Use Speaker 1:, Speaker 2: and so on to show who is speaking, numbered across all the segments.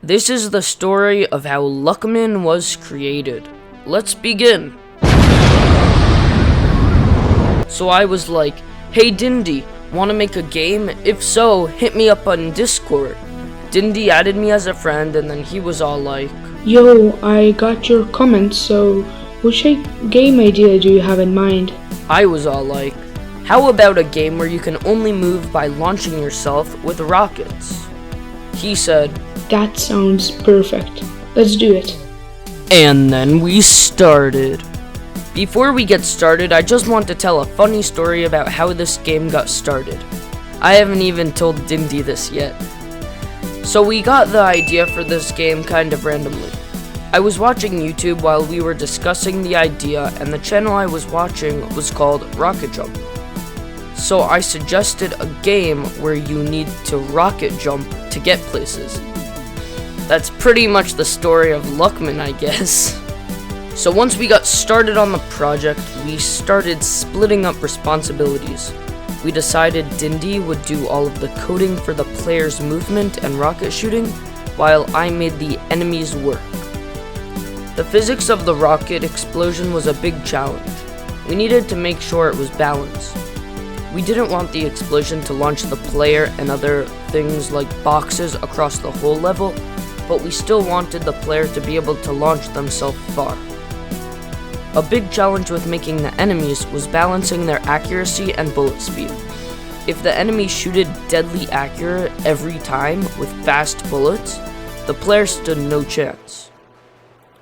Speaker 1: This is the story of how Luqman was created. Let's begin. So I was like, hey Dindy, wanna make a game? If so, hit me up on Discord. Dindy added me as a friend and then he was all like,
Speaker 2: Yo, I got your comments, so which game idea do you have in mind?
Speaker 1: I was all like, how about a game where you can only move by launching yourself with rockets? He said,
Speaker 2: that sounds perfect. Let's do it.
Speaker 1: And then we started. Before we get started, I just want to tell a funny story about how this game got started. I haven't even told Dindy this yet. So we got the idea for this game kind of randomly. I was watching YouTube while we were discussing the idea, and the channel I was watching was called Rocket Jump. So I suggested a game where you need to rocket jump to get places. That's pretty much the story of Luqman, I guess. So once we got started on the project, we started splitting up responsibilities. We decided Dindy would do all of the coding for the player's movement and rocket shooting, while I made the enemies work. The physics of the rocket explosion was a big challenge. We needed to make sure it was balanced. We didn't want the explosion to launch the player and other things like boxes across the whole level, but we still wanted the player to be able to launch themselves far. A big challenge with making the enemies was balancing their accuracy and bullet speed. If the enemy shooted deadly accurate every time with fast bullets, the player stood no chance.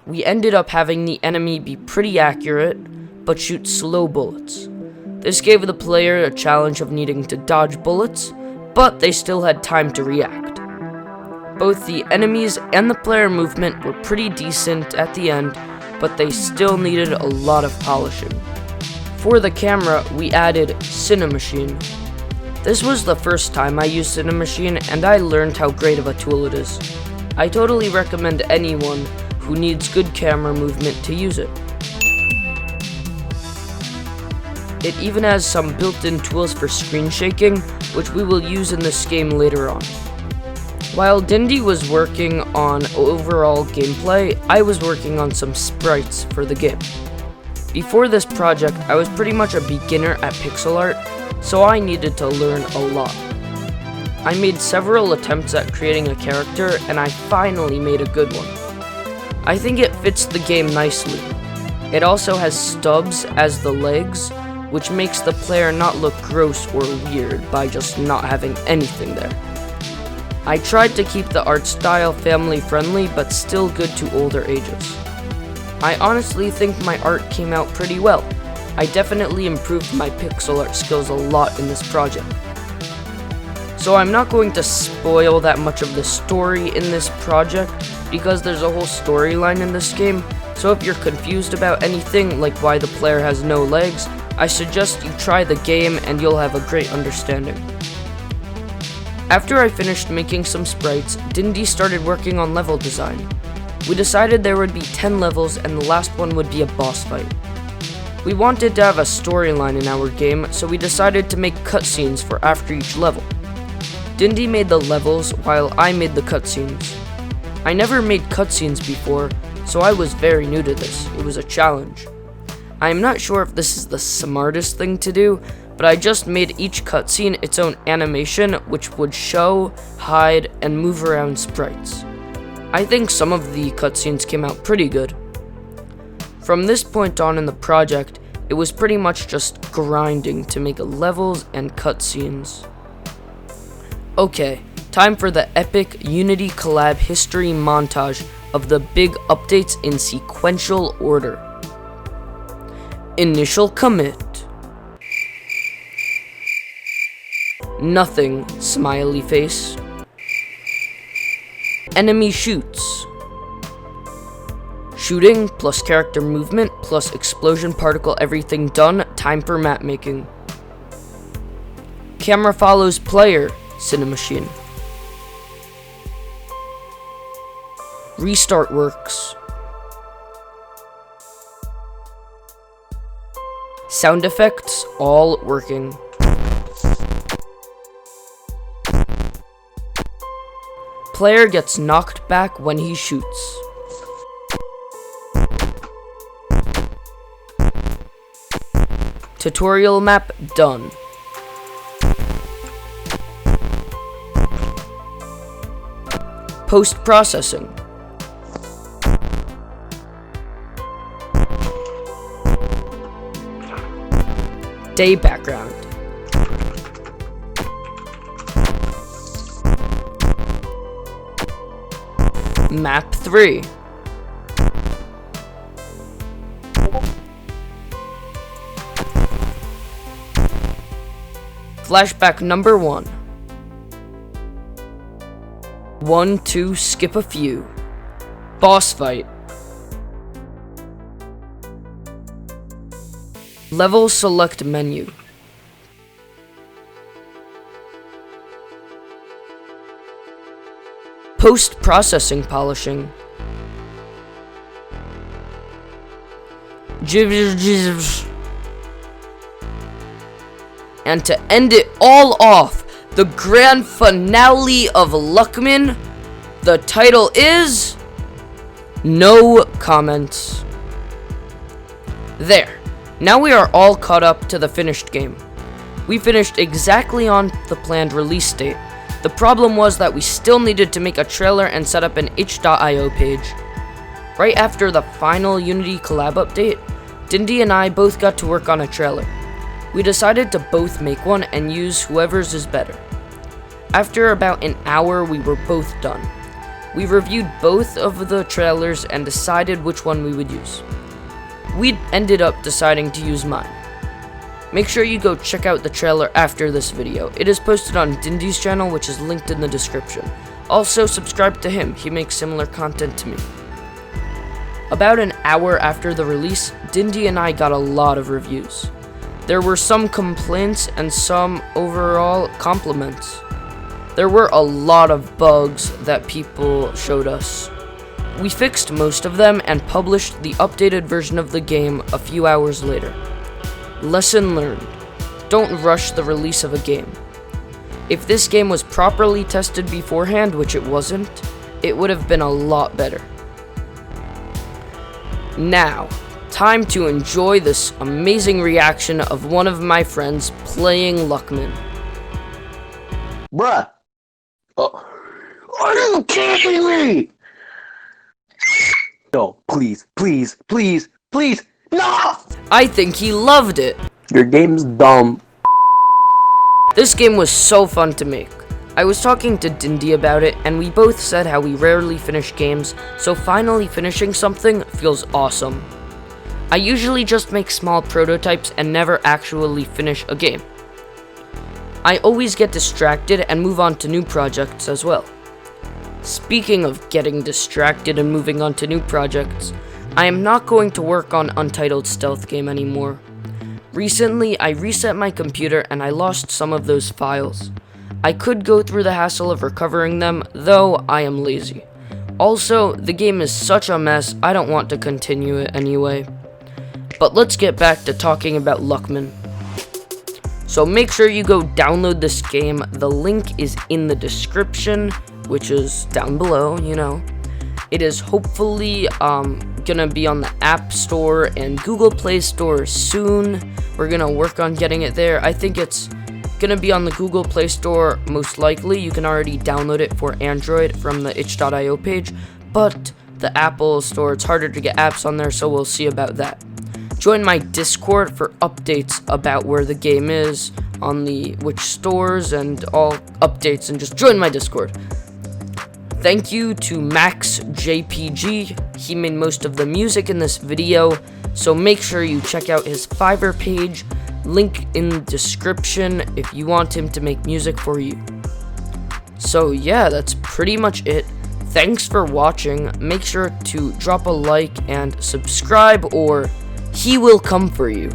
Speaker 1: We ended up having the enemy be pretty accurate, but shoot slow bullets. This gave the player a challenge of needing to dodge bullets, but they still had time to react. Both the enemies and the player movement were pretty decent at the end, but they still needed a lot of polishing. For the camera, we added Cinemachine. This was the first time I used Cinemachine, and I learned how great of a tool it is. I totally recommend anyone who needs good camera movement to use it. It even has some built-in tools for screen shaking, which we will use in this game later on. While Dindy was working on overall gameplay, I was working on some sprites for the game. Before this project, I was pretty much a beginner at pixel art, so I needed to learn a lot. I made several attempts at creating a character, and I finally made a good one. I think it fits the game nicely. It also has stubs as the legs, which makes the player not look gross or weird by just not having anything there. I tried to keep the art style family friendly but still good to older ages. I honestly think my art came out pretty well. I definitely improved my pixel art skills a lot in this project. So I'm not going to spoil that much of the story in this project because there's a whole storyline in this game, so if you're confused about anything like why the player has no legs, I suggest you try the game and you'll have a great understanding. After I finished making some sprites, Dindy started working on level design. We decided there would be 10 levels and the last one would be a boss fight. We wanted to have a storyline in our game, so we decided to make cutscenes for after each level. Dindy made the levels while I made the cutscenes. I never made cutscenes before, so I was very new to this. It was a challenge. I am not sure if this is the smartest thing to do, but I just made each cutscene its own animation, which would show, hide, and move around sprites. I think some of the cutscenes came out pretty good. From this point on in the project, it was pretty much just grinding to make levels and cutscenes. Okay, time for the epic Unity collab history montage of the big updates in sequential order. Initial commit. Nothing, smiley face. Enemy shoots. Shooting plus character movement plus explosion particle everything done, time for map making. Camera follows player, Cinemachine. Restart works. Sound effects all working. player gets knocked back when he shoots. Tutorial map done. Post-processing. Day background. Map 3. Flashback number 1. 1, 2, skip a few. Boss fight. Level select menu. Post-processing polishing. And to end it all off, the grand finale of Luqman, the title is No Comments. There. Now we are all caught up to the finished game. We finished exactly on the planned release date. The problem was that we still needed to make a trailer and set up an itch.io page. Right after the final Unity collab update, Dindy and I both got to work on a trailer. We decided to both make one and use whoever's is better. After about an hour, we were both done. We reviewed both of the trailers and decided which one we would use. We ended up deciding to use mine. Make sure you go check out the trailer after this video. It is posted on Dindy's channel, which is linked in the description. Also, subscribe to him. He makes similar content to me. About an hour after the release, Dindy and I got a lot of reviews. There were some complaints and some overall compliments. There were a lot of bugs that people showed us. We fixed most of them and published the updated version of the game a few hours later. Lesson learned. Don't rush the release of a game. If this game was properly tested beforehand, which it wasn't, it would have been a lot better. Now, time to enjoy this amazing reaction of one of my friends playing Luqman.
Speaker 3: Bruh. Are you kidding me? No, please, please, please, please, no!
Speaker 1: I think he loved it.
Speaker 3: Your game's dumb.
Speaker 1: This game was so fun to make. I was talking to Dindy about it, and we both said how we rarely finish games, so finally finishing something feels awesome. I usually just make small prototypes and never actually finish a game. I always get distracted and move on to new projects as well. Speaking of getting distracted and moving on to new projects, I am not going to work on Untitled Stealth Game anymore. Recently, I reset my computer and I lost some of those files. I could go through the hassle of recovering them, though I am lazy. Also, the game is such a mess, I don't want to continue it anyway. But let's get back to talking about Luqman. So make sure you go download this game. The link is in the description, which is down below, you know. It is hopefully gonna be on the App Store and Google Play Store soon. We're gonna work on getting it there. I think it's gonna be on the Google Play Store most likely. You can already download it for Android from the itch.io page, but the Apple Store, it's harder to get apps on there, so we'll see about that. Join my Discord for updates about where the game is, on the which stores, and all updates, and just join my Discord. Thank you to Max JPG. He made most of the music in this video, so make sure you check out his Fiverr page, link in the description if you want him to make music for you. So yeah, that's pretty much it. Thanks for watching. Make sure to drop a like and subscribe, or he will come for you.